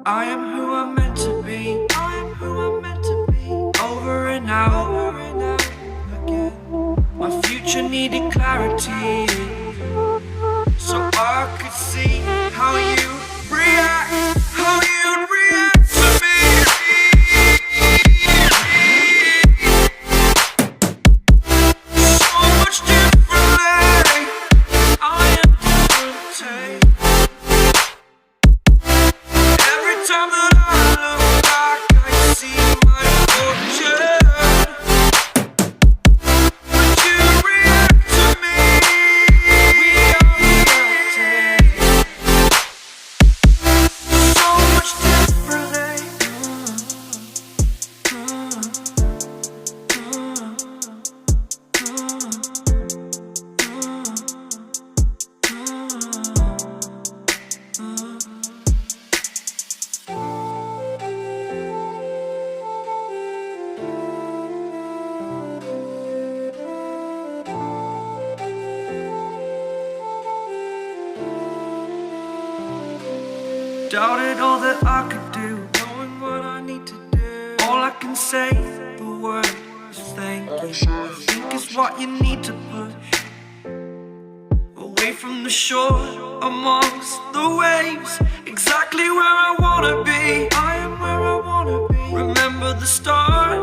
I am who I'm meant to be. I am who I'm meant to be. Over and out again. My future needed clarity, so I could see how you react, how you'd react to me. So much differently. I am different. Every time that I look back, I see my fortune. Would you react to me? We are reacting so much differently. Doubted all that I could do, knowing what I need to do. All I can say, the word is thank you. I think is what you need to push away from the shore, amongst the waves, exactly where I wanna be. I am where I wanna be. Remember the start,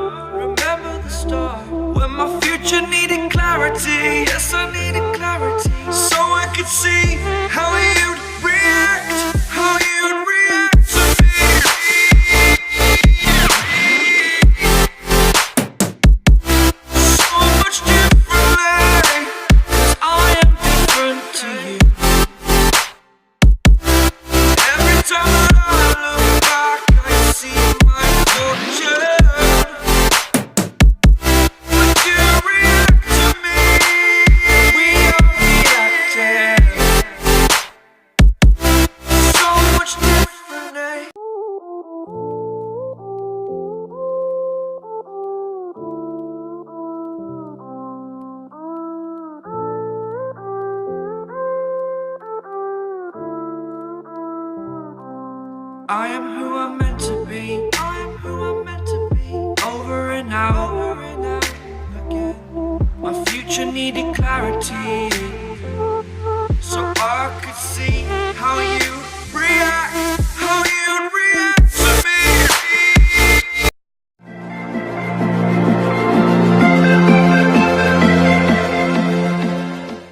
when my future needed clarity. Yes, I needed clarity, so I could see how you'd react, how you'd react to me. So much differently, 'cause I am different to you. Every time that I look back, I see my fortune. Would you react to me? We are reacting so much differently. I am who I'm meant to be. I am who I'm meant to be. Over and out again. My future needed clarity,